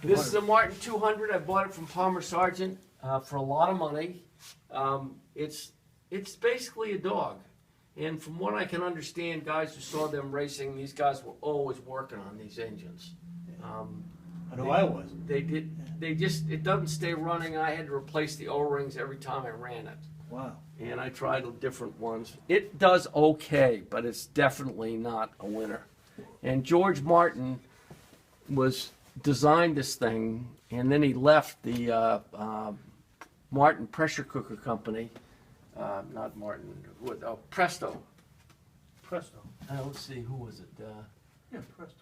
This is a Martin 200. I bought it from Palmer Sargent for a lot of money. It's basically a dog. And from what I can understand, guys who saw them racing, these guys were always working on these engines. I know I was. It doesn't stay running. I had to replace the O-rings every time I ran it. Wow. And I tried different ones. It does okay, but it's definitely not a winner. And George Martin designed this thing, and then he left the Martin pressure cooker company. Not Martin, Presto. Presto. Let's see, who was it? Yeah, Presto.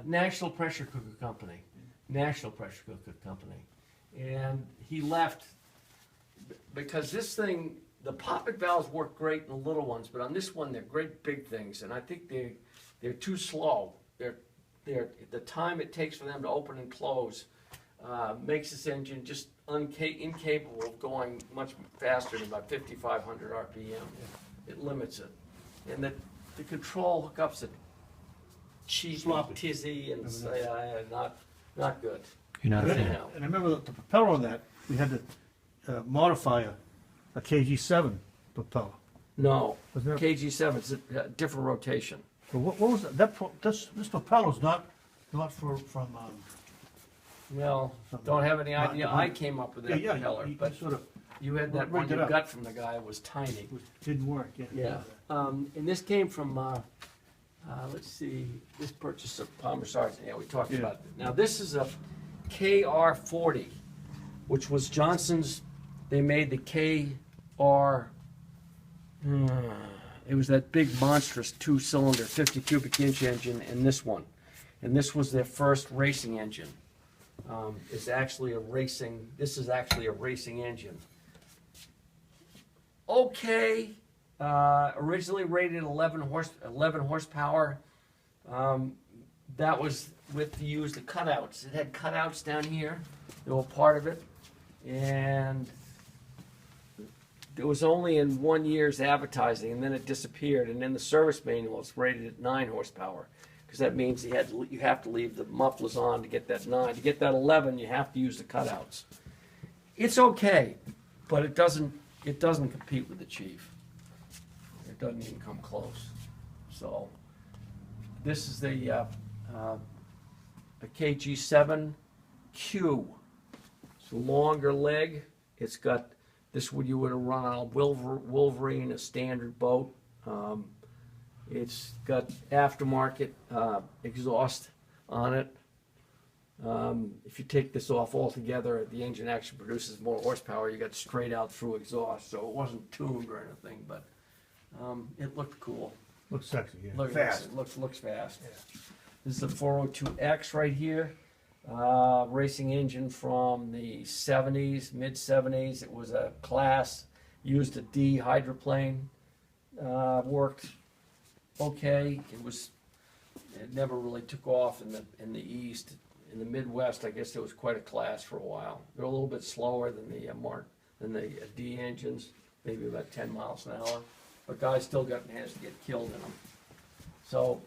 National Pressure Cooker Company. National Pressure Cooker Company. And he left because this thing, the poppet valves work great in the little ones, but on this one they're great big things, and I think they're too slow. The time it takes for them to open and close makes this engine just incapable of going much faster than about 5,500 RPM. It limits it. And the control hookups are cheap, Sloppy. tizzy, and not good. You're not a And fan. I remember the propeller on that, we had to modify a KG7 propeller. No, Was there- KG7 is a different rotation. So what was that? This propeller's not from. Well, don't have any idea. I came up with that propeller, you but sort of you had that one rigged it you up. got from the guy. It was tiny. didn't work. Yeah. And this came from, let's see, this purchase of Palmer Sargent. Yeah, we talked Yeah. about it. Now, this is a KR40, which was Johnson's. They made the KR. It was that big monstrous 2-cylinder 50 cubic inch engine, and this one. And this was their first racing engine. This is actually a racing engine. Okay, originally rated 11 horsepower. That was to use the cutouts. It had cutouts down here. They were part of it. And it was only in 1 year's advertising, and then it disappeared. And in the service manual, it's rated at 9 horsepower, because that means you have to leave the mufflers on to get that 9. To get that 11, you have to use the cutouts. It's okay, but it doesn't compete with the Chief. It doesn't even come close. So this is the KG7 Q. It's a longer leg. It's got this would you would have run on a Wolverine, a standard boat. It's got aftermarket exhaust on it. If you take this off altogether, the engine actually produces more horsepower. You got straight out through exhaust, so it wasn't tuned or anything, but it looked cool. Looks sexy. Yeah. Fast. Looks fast. Yeah. This is a 402X right here. Racing engine from the 70s, mid-70s. It was a class, used a D hydroplane. Worked okay. It never really took off in the East. In the Midwest, I guess it was quite a class for a while. They're a little bit slower than the D engines, maybe about 10 miles an hour. But guys still has to get killed in them. So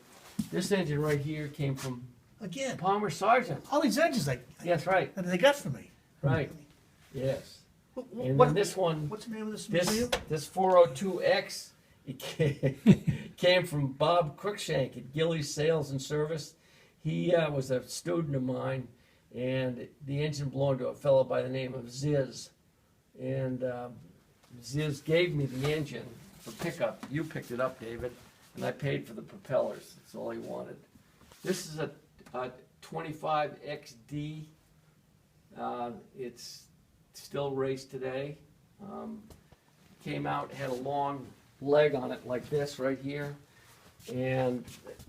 this engine right here came from Again, Palmer Sargent. all these engines That's right. that they got for me. Right. Yes. And What- then this one, What's the name of this this museum? 402X, it came from Bob Cruikshank at Gillies Sales and Service. He was a student of mine, and the engine belonged to a fellow by the name of Ziz. And Ziz gave me the engine for pickup. You picked it up, David, and I paid for the propellers. That's all he wanted. This is a 25XD. It's still raced today. Came out, had a long leg on it like this right here. And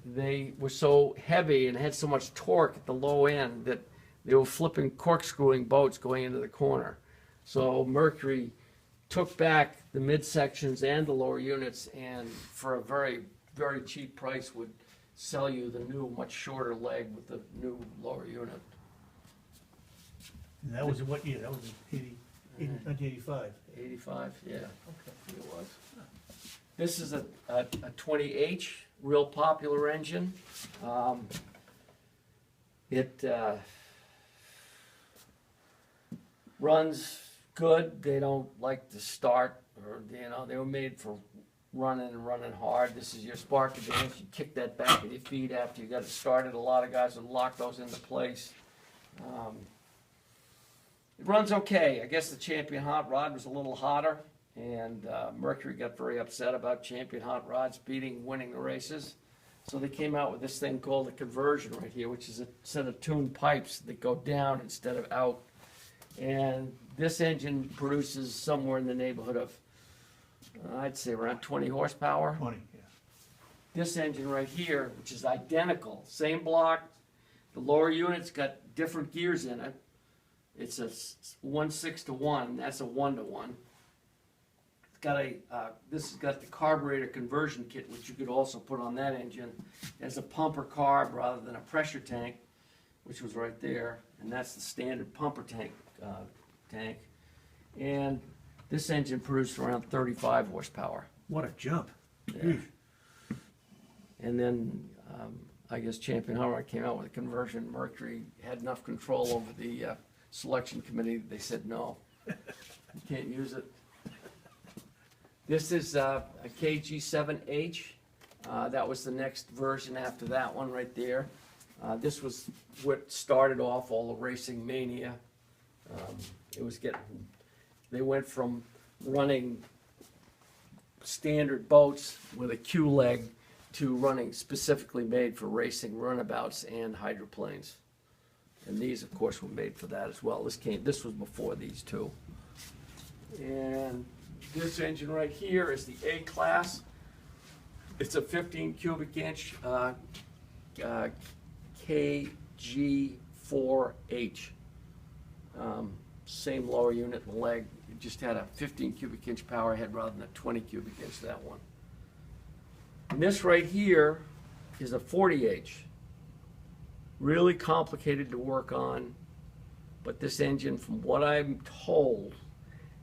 they were so heavy and had so much torque at the low end that they were corkscrewing boats going into the corner. So Mercury took back the midsections and the lower units, and for a very, very cheap price would sell you the new, much shorter leg with the new lower unit. And that was in what year? That was in 1985. 85, yeah, Okay. it was. This is a 20H, real popular engine. runs good. They don't like to start, or they were made for running and running hard. This is your spark advance. You kick that back with your feet after you got it started. A lot of guys would lock those into place. It runs okay. I guess the Champion hot rod was a little hotter, and Mercury got very upset about Champion hot rods winning the races. So they came out with this thing called a conversion right here, which is a set of tuned pipes that go down instead of out. And this engine produces somewhere in the neighborhood of, I'd say around 20 horsepower. 20, yeah. This engine right here, which is identical, same block, the lower unit's got different gears in it. It's a 1:6-1, that's a 1:1. It's got this has got the carburetor conversion kit, which you could also put on that engine. It has a pumper carb rather than a pressure tank, which was right there, and that's the standard pumper tank. And this engine produced around 35 horsepower. What a jump. Yeah. And then I guess Champion Hot Rod came out with a conversion. Mercury had enough control over the selection committee. They said no, you can't use it. This is a Ke7H. That was the next version after that one right there. This was what started off all the racing mania. They went from running standard boats with a Q leg to running specifically made for racing runabouts and hydroplanes. And these, of course, were made for that as well. This was before these two. And this engine right here is the A class. It's a 15 cubic inch KG4H. Same lower unit and leg. It just had a 15 cubic inch power head rather than a 20 cubic inch, that one. And this right here is a 40H. Really complicated to work on, but this engine, from what I'm told,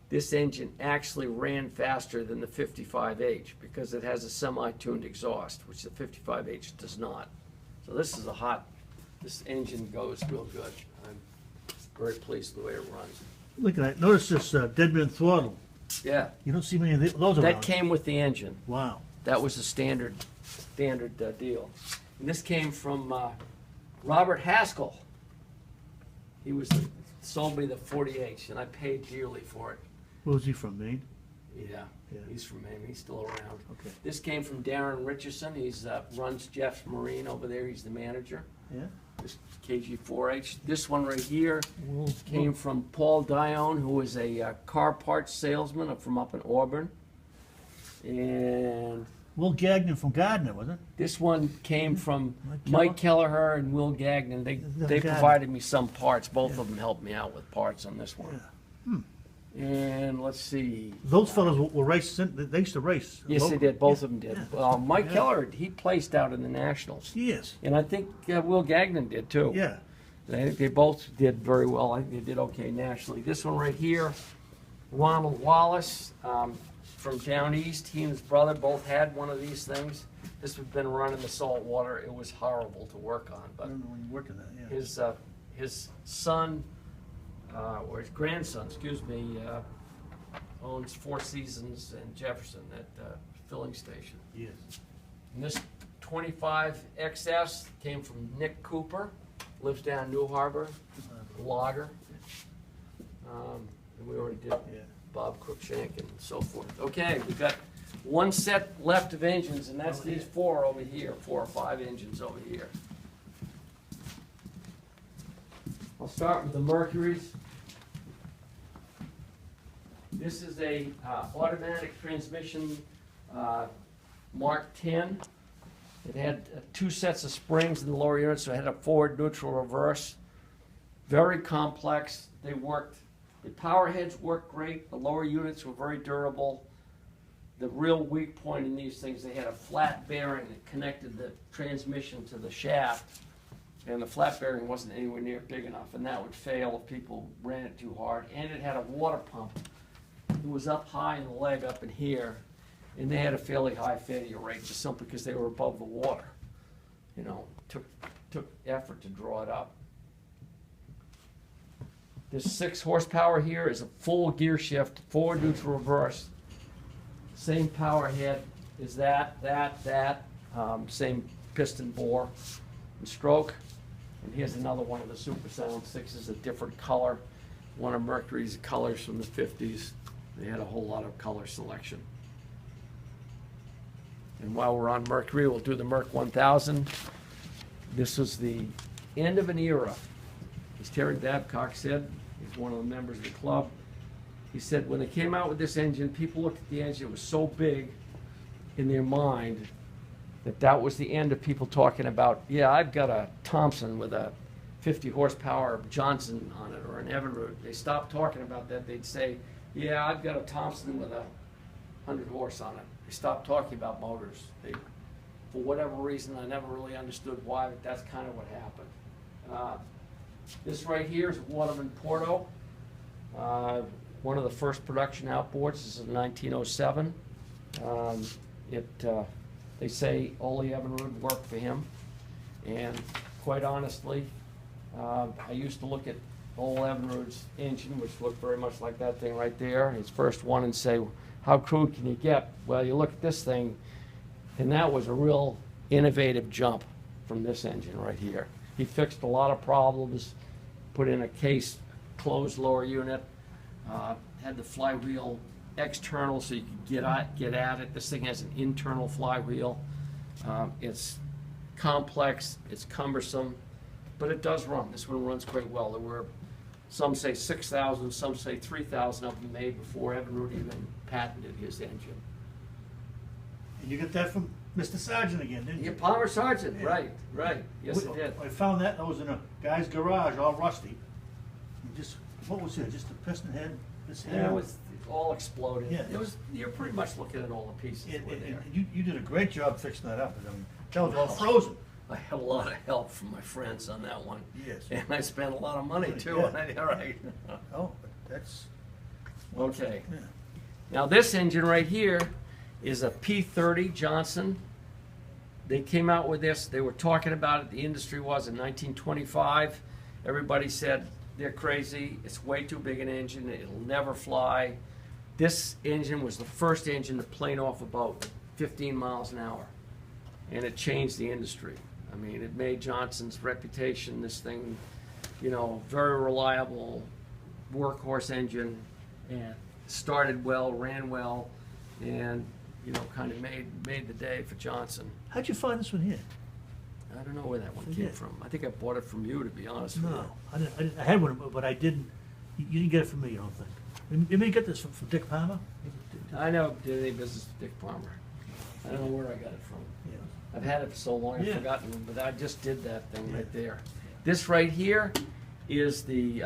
this engine actually ran faster than the 55H because it has a semi-tuned exhaust, which the 55H does not. So this engine goes real good. I'm very pleased with the way it runs. Look at that. Notice this Dedmon Throttle. Yeah. You don't see many of those around. That came with the engine. Wow. That was a standard deal. And this came from Robert Haskell. He sold me the 40H, and I paid dearly for it. Where was he from, Maine? Yeah, he's from Maine. He's still around. Okay. This came from Darren Richardson. He's runs Jeff's Marine over there. He's the manager. Yeah. This KG4H. This one right here came from Paul Dione, who was a car parts salesman from up in Auburn. And Will Gagnon from Gardner, wasn't it? this one came from Mike Mike Kelleher and Will Gagnon. They provided me some parts. Both of them helped me out with parts on this one. Yeah. And let's see. Those fellows were racing. They used to race. Yes, they did. Both of them did. Yeah. Mike Keller, he placed out in the Nationals. Yes. And I think Will Gagnon did too. Yeah. I think they both did very well. I think they did okay nationally. This one right here, Ronald Wallace from down east. He and his brother both had one of these things. This had been run in the salt water. It was horrible to work on. I But don't know when you worked on that. Yeah. his son, or his grandson, excuse me, owns Four Seasons and Jefferson, that filling station. Yes. And this 25 XS came from Nick Cooper, lives down New Harbor, logger. And we already did Bob Cruikshank and so forth. Okay, we've got one set left of engines, and that's these four over here, 4 or 5 engines over here. I'll start with the Mercuries. This is a automatic transmission Mark 10. It had 2 sets of springs in the lower unit, so it had a forward, neutral, reverse. Very complex. They worked. The power heads worked great. The lower units were very durable. The real weak point in these things, they had a flat bearing that connected the transmission to the shaft, and the flat bearing wasn't anywhere near big enough, and that would fail if people ran it too hard. And it had a water pump. It was up high in the leg up in here, and they had a fairly high failure rate just simply because they were above the water. You know, took effort to draw it up. This 6 horsepower here is a full gear shift, forward, neutral, reverse. Same power head is that, same piston bore and stroke. And here's another one of the Super Sound 6s, a different color. One of Mercury's colors from the 50s. They had a whole lot of color selection. And while we're on Mercury, we'll do the Merc 1000. This was the end of an era. As Terry Babcock said, he's one of the members of the club. He said when they came out with this engine, people looked at the engine, it was so big in their mind that was the end of people talking about, yeah, I've got a Thompson with a 50 horsepower Johnson on it, or an Evinrude. They stopped talking about that. They'd say, yeah, I've got a Thompson with a 100 horse on it. They stopped talking about motors. For whatever reason, I never really understood why, but that's kind of what happened. This right here is a Waterman Porto. One of the first production outboards. This is 1907. They say Ole Evinrude worked for him, and quite honestly, I used to look at Ole Evinrude's engine, which looked very much like that thing right there, his first one, and say, how crude can you get? Well, you look at this thing, and that was a real innovative jump from this engine right here. He fixed a lot of problems, put in a case closed lower unit, had the flywheel external so you could get at it. This thing has an internal flywheel. It's complex, it's cumbersome, but it does run. This one runs quite well. There were, some say 6,000, some say 3,000 of them made before Evinrude even patented his engine. And you got that from Mr. Sargent again, didn't you? Yeah, Palmer Sargent, Yeah. right. Yes, it did. I found that was in a guy's garage, all rusty. What was it? Just the piston head? This head? Yeah, it was all exploded. Yeah. You're pretty much looking at all the pieces that were there. You did a great job fixing that up. I mean, that was all frozen. I had a lot of help from my friends on that one. Yes. And I spent a lot of money too. Yeah. All right. Oh, that's Okay. yeah. Now this engine right here is a P30 Johnson. They came out with this. They were talking about it. The industry was in 1925. Everybody said they're crazy. It's way too big an engine. It'll never fly. This engine was the first engine to plane off about 15 miles an hour, and it changed the industry. I mean, it made Johnson's reputation. This thing, very reliable workhorse engine, and started well, ran well, and kind of made the day for Johnson. How'd you find this one here? I don't know where that one came from. I think I bought it from you, to be honest with No, you. I had one, but I didn't. You didn't get it from me, I don't think. You may get this from Dick Palmer. I never did any business with Dick Palmer. I don't know where I got it from. Yeah. I've had it for so long I've Yeah. forgotten, but I just did that thing Yeah. right there. This right here is the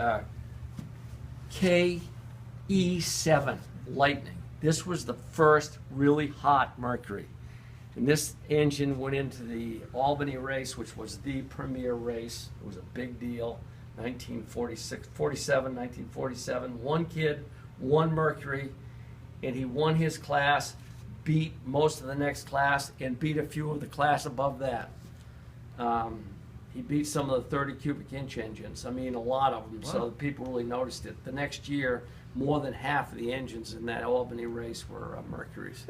Ke7 Lightning. This was the first really hot Mercury. And this engine went into the Albany race, which was the premier race. It was a big deal. 1947. One kid, one Mercury, and he won his class, beat most of the next class, and beat a few of the class above that. He beat some of the 30 cubic inch engines. I mean, a lot of them. Wow. So people really noticed it. The next year, more than half of the engines in that Albany race were Mercuries.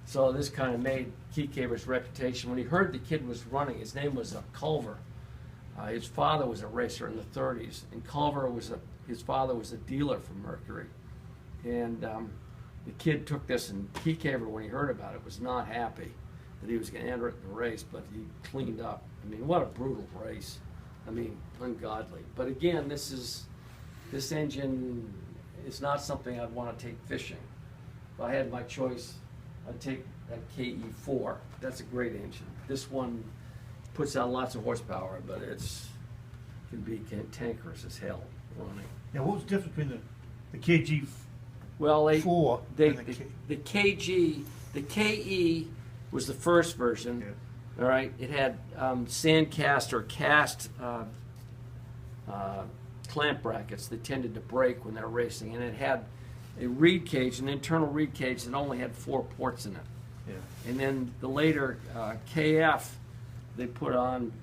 So this kind of made Ke7's reputation. When he heard the kid was running, his name was Culver. His father was a racer in the 30s, and Culver his father was a dealer for Mercury. And the kid took this, and Ke7, when he heard about it, was not happy that he was going to enter it in the race, but he cleaned up. I mean, what a brutal race. I mean, ungodly. But again, this engine is not something I'd want to take fishing. If I had my choice, I'd take that KE4. That's a great engine. This one puts out lots of horsepower, but can be cantankerous as hell running. Now, what was the difference between the KG Well, 4 and the KE was the first version. Yeah. All right, it had sand cast or cast clamp brackets that tended to break when they're racing, and it had a reed cage, an internal reed cage that only had 4 ports in it. Yeah. And then the later KF, they put on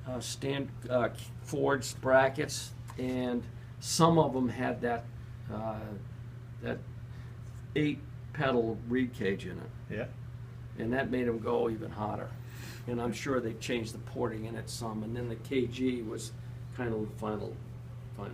forged brackets and Some of them had that 8 pedal reed cage in it, Yeah. and that made them go even hotter. And I'm sure they changed the porting in it some, and then the KG was kind of the final deal.